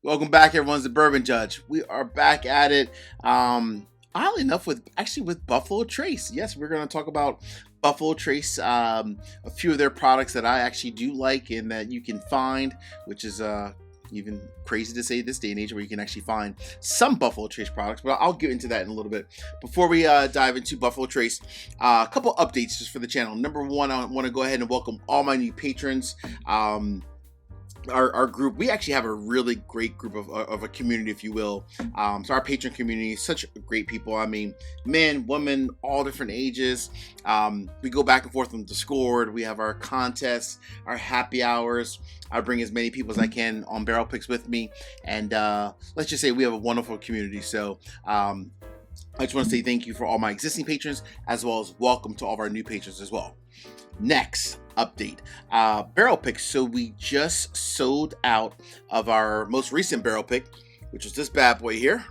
Welcome back, everyone's the Bourbon Judge. We are back at it. Oddly enough, with Buffalo Trace. Yes, we're going to talk about Buffalo Trace, a few of their products that I actually do like and that you can find, which is even crazy to say this day and age where you can actually find some Buffalo Trace products, but I'll get into that in a little bit. Before we dive into Buffalo Trace, a couple updates just for the channel. Number one, I want to go ahead and welcome all my new patrons. Our group, we actually have a really great group of a community, if you will. So our patron community is such great people. I mean, men, women, all different ages. We go back and forth on Discord. We have our contests, our happy hours. I bring as many people as I can on barrel picks with me. And let's just say we have a wonderful community. So I just want to say thank you for all my existing patrons, as well as welcome to all of our new patrons as well. Next update, barrel picks. So we just sold out of our most recent barrel pick, which was this bad boy here,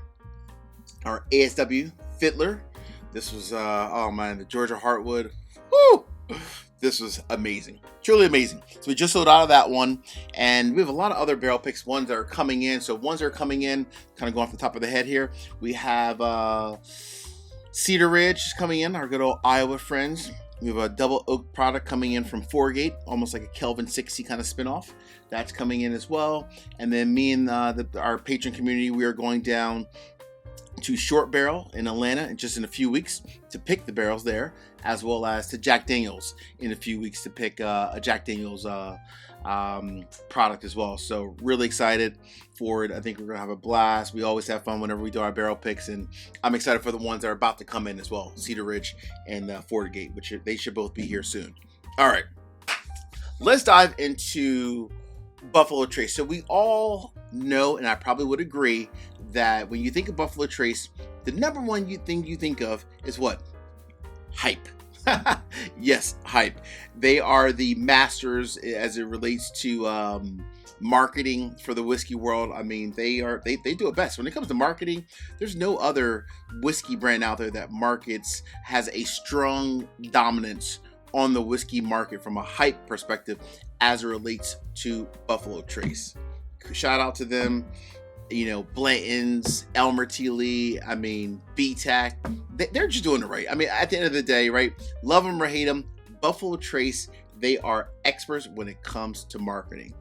our ASW Fiddler. This was oh man, the Georgia Heartwood. Woo! This was amazing, truly amazing. So we just sold out of that one, and we have a lot of other barrel picks, ones that are coming in. So ones that are coming in, kind of going off the top of the head here, we have Cedar Ridge is coming in, our good old Iowa friends. We have a double oak product coming in from Foregate, almost like a Kelvin 60 kind of spinoff. That's coming in as well. And then me and our patron community, we are going down to Short Barrel in Atlanta just in a few weeks to pick the barrels there, as well as to Jack Daniels in a few weeks to pick a Jack Daniels product as well. So really excited for it. I think we're gonna have a blast. We always have fun whenever we do our barrel picks, and I'm excited for the ones that are about to come in as well, Cedar Ridge and Foregate, which they should both be here soon. All right, let's dive into Buffalo Trace. So we all know, and I probably would agree, that when you think of Buffalo Trace, the number one thing you think of is what? Hype. Yes, hype. They are the masters as it relates to marketing for the whiskey world. I mean, they do it best when it comes to marketing. There's no other whiskey brand out there that has a strong dominance on the whiskey market from a hype perspective as it relates to Buffalo Trace. Shout out to them. You know, Blanton's, Elmer T. Lee, I mean, BTAC, they're just doing it right. I mean, at the end of the day, right? Love them or hate them, Buffalo Trace, they are experts when it comes to marketing.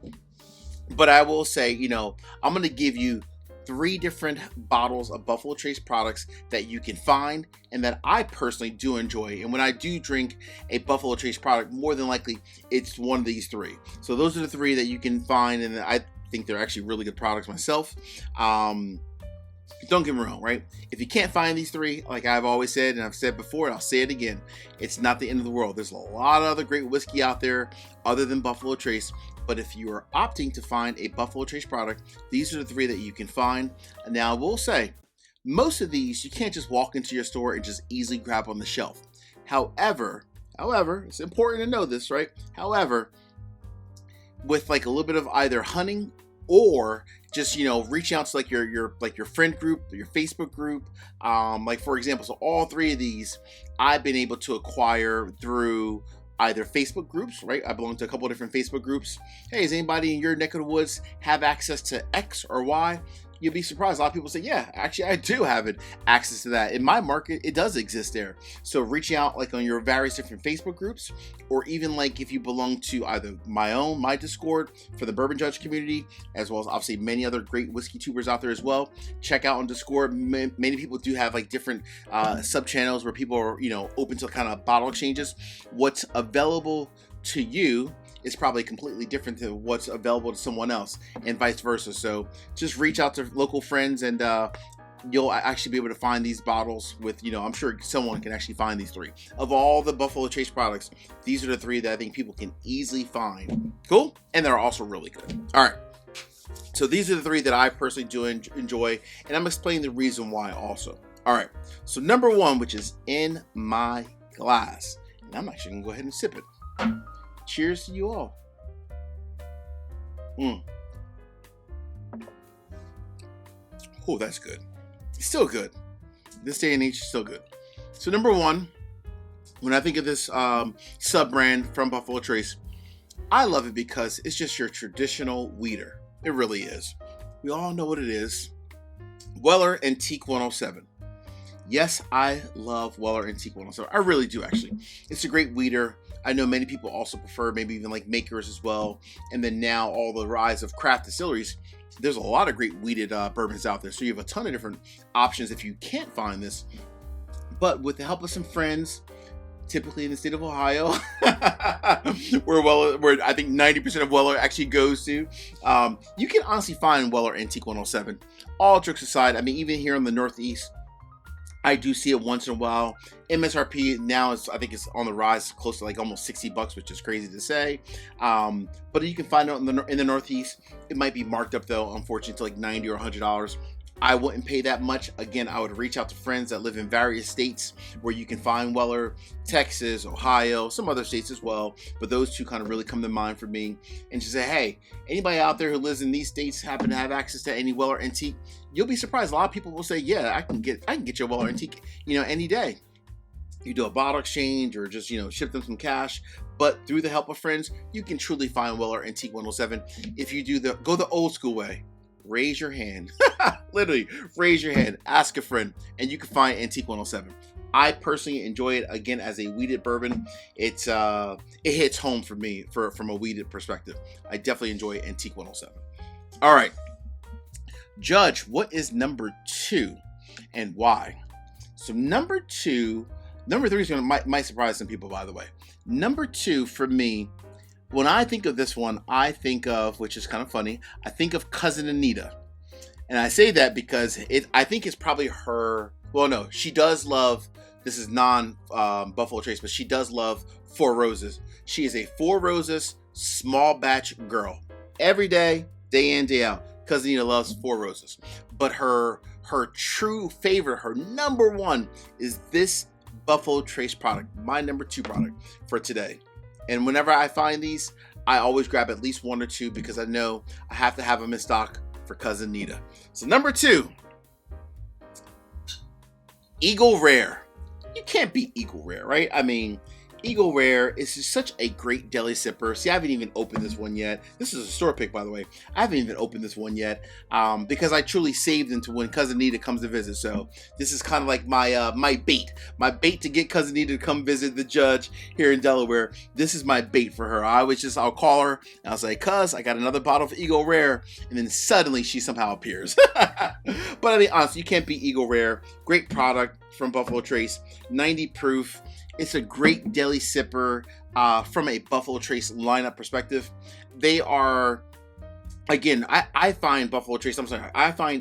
But I will say, you know, I'm going to give you 3 different bottles of Buffalo Trace products that you can find and that I personally do enjoy. And when I do drink a Buffalo Trace product, more than likely, it's one of these 3. So those are the 3 that you can find, and I think they're actually really good products myself. Don't get me wrong, right? If you can't find these 3, like I've always said, and I've said before, and I'll say it again, it's not the end of the world. There's a lot of other great whiskey out there other than Buffalo Trace. But if you are opting to find a Buffalo Trace product, these are the 3 that you can find. Now, I will say, most of these, you can't just walk into your store and just easily grab on the shelf. However, it's important to know this, right? However, with like a little bit of either hunting or just, you know, reaching out to like your friend group, your Facebook group, like for example, so all 3 of these I've been able to acquire through either Facebook groups, right? I belong to a couple of different Facebook groups. Hey, does anybody in your neck of the woods have access to X or Y? You'll be surprised. A lot of people say, yeah, actually, I do have access to that. In my market, it does exist there. So reaching out like on your various different Facebook groups, or even like if you belong to either my Discord for the Bourbon Judge community, as well as obviously many other great whiskey tubers out there as well. Check out on Discord. Many people do have like different sub channels where people are, you know, open to kind of bottle exchanges. What's available to you is probably completely different to what's available to someone else, and vice versa. So just reach out to local friends, and you'll actually be able to find these bottles with, you know, I'm sure someone can actually find these 3. Of all the Buffalo Trace products, these are the 3 that I think people can easily find. Cool? And they're also really good. All right. So these are the 3 that I personally do enjoy, and I'm explaining the reason why also. All right. So number 1, which is in my glass, and I'm actually going to go ahead and sip it. Cheers to you all. Oh, that's good. It's still good. This day and age, still good. So number 1, when I think of this sub-brand from Buffalo Trace, I love it because it's just your traditional weeder. It really is. We all know what it is. Weller Antique 107. Yes, I love Weller Antique 107. I really do, actually. It's a great weeder. I know many people also prefer maybe even like makers as well. And then now all the rise of craft distilleries, there's a lot of great weeded bourbons out there. So you have a ton of different options if you can't find this. But with the help of some friends, typically in the state of Ohio, where I think 90% of Weller actually goes to, you can honestly find Weller Antique 107. All jokes aside, I mean, even here in the Northeast, I do see it once in a while. MSRP now is, I think it's on the rise, close to like almost $60, which is crazy to say. But you can find it in the Northeast. It might be marked up though, unfortunately, to like $90 or $100. I wouldn't pay that much. Again, I would reach out to friends that live in various states where you can find Weller, Texas, Ohio, some other states as well. But those two kind of really come to mind for me. And just say, hey, anybody out there who lives in these states happen to have access to any Weller Antique? You'll be surprised. A lot of people will say, yeah, I can get your Weller Antique, any day. You do a bottle exchange or just, ship them some cash. But through the help of friends, you can truly find Weller Antique 107. If you go the old school way, raise your hand. Literally, raise your hand, ask a friend, and you can find Antique 107. I personally enjoy it, again, as a weeded bourbon. It hits home for me from a weeded perspective. I definitely enjoy Antique 107. All right, Judge, what is number 2 and why? So number 3 is might surprise some people, by the way. Number 2 for me, when I think of this one, I think of, which is kind of funny, I think of Cousin Anita. And I say that because I think it's probably her, well, no, she does love, this is non-Buffalo Trace, but she does love Four Roses. She is a Four Roses small batch girl. Every day in, day out, Cousin Anita loves Four Roses. But her true favorite, her number 1, is this Buffalo Trace product, my number 2 product for today. And whenever I find these, I always grab at least 1 or 2 because I know I have to have them in stock for Cousin Nita. So number 2, Eagle Rare. You can't beat Eagle Rare, right? I mean, Eagle Rare is just such a great deli sipper. See, I haven't even opened this one yet. This is a store pick, by the way. I haven't even opened this one yet because I truly saved into when Cousin Nita comes to visit. So this is kind of like my bait to get Cousin Nita to come visit the Judge here in Delaware. This is my bait for her. I'll call her and I'll say, "Cuz, I got another bottle of Eagle Rare," and then suddenly she somehow appears. But I mean, honestly, you can't beat Eagle Rare. Great product from Buffalo Trace, 90 proof. It's a great deli sipper from a Buffalo Trace lineup perspective. They are, again, I find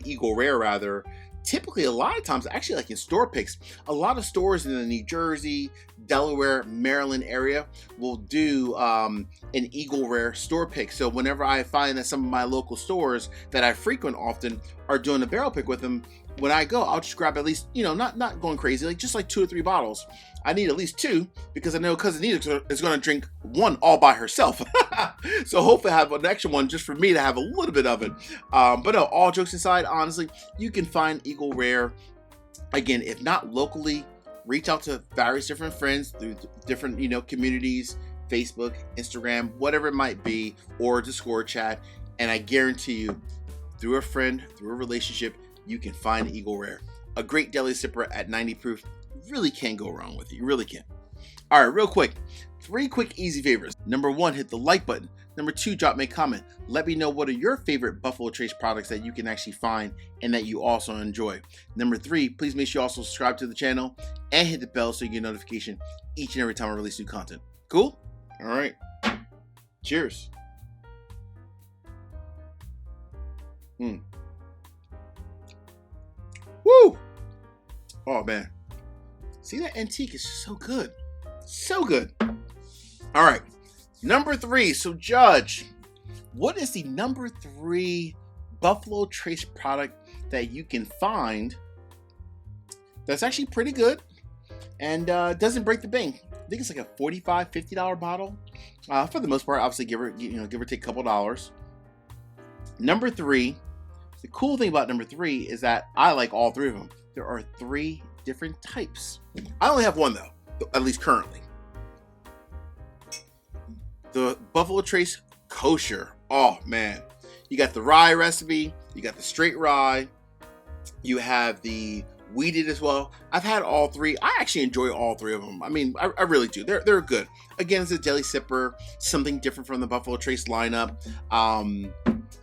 Eagle Rare rather, typically a lot of times, actually like in store picks, a lot of stores in the New Jersey, Delaware, Maryland area will do an Eagle Rare store pick. So whenever I find that some of my local stores that I frequent often are doing a barrel pick with them, when I go, I'll just grab at least, not going crazy, just like 2 or 3 bottles. I need at least 2 because I know Cousin Nita is going to drink 1 all by herself. So hopefully I have an extra one just for me to have a little bit of it. But no, all jokes aside, honestly, you can find Eagle Rare, again, if not locally, reach out to various different friends through different, communities, Facebook, Instagram, whatever it might be, or Discord chat. And I guarantee you, through a friend, through a relationship, you can find Eagle Rare. A great deli sipper at 90 proof. Really can't go wrong with it. You really can't. All right, real quick. 3 quick, easy favors. Number 1, hit the like button. Number 2, drop me a comment. Let me know what are your favorite Buffalo Trace products that you can actually find and that you also enjoy. Number 3, please make sure you also subscribe to the channel and hit the bell so you get notification each and every time I release new content. Cool? All right. Cheers. Woo! Oh, man. See, that antique is just so good. So good. All right. Number 3. So, Judge, what is the number 3 Buffalo Trace product that you can find that's actually pretty good and doesn't break the bank? I think it's like a $45, $50 bottle. For the most part, obviously, give or take a couple dollars. Number 3. The cool thing about number 3 is that I like all 3 of them. There are 3 different types. I only have 1 though, at least currently. The Buffalo Trace Kosher. Oh man, you got the rye recipe You got the straight rye. You have the wheated as well. I've had all three. I actually enjoy all three of them. I mean, I really do. They're good. Again, it's a deli sipper, something different from the Buffalo Trace lineup.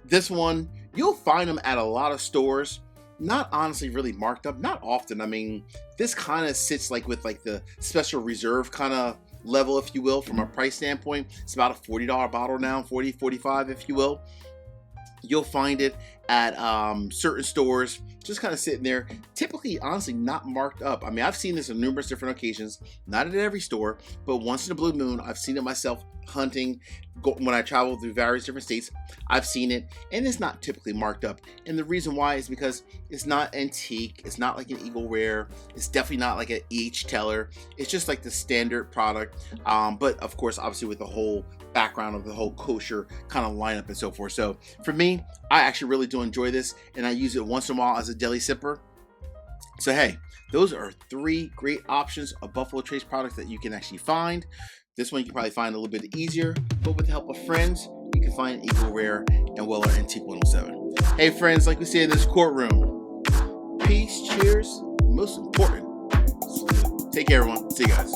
This one, you'll find them at a lot of stores. Not honestly really marked up, not often. I mean, this kind of sits like with like the special reserve kind of level, if you will, from a price standpoint. It's about a $40 bottle now, 40, 45, if you will. You'll find it at certain stores, just kind of sitting there, typically, honestly, not marked up. I mean, I've seen this on numerous different occasions, not at every store, but once in a blue moon, I've seen it myself hunting. When I travel through various different states, I've seen it, and it's not typically marked up. And the reason why is because it's not antique, it's not like an Eagle Rare, it's definitely not like an EH Teller. It's just like the standard product, but of course, obviously with the whole background of the whole kosher kind of lineup and so forth. So for me, I actually really do enjoy this, and I use it once in a while as a deli sipper. So hey, those are 3 great options of Buffalo Trace products that you can actually find. This one you can probably find a little bit easier, but with the help of friends, you can find Eagle Rare and Weller Antique 107. Hey friends, like we say in this courtroom, peace, cheers, most important, take care everyone, see you guys.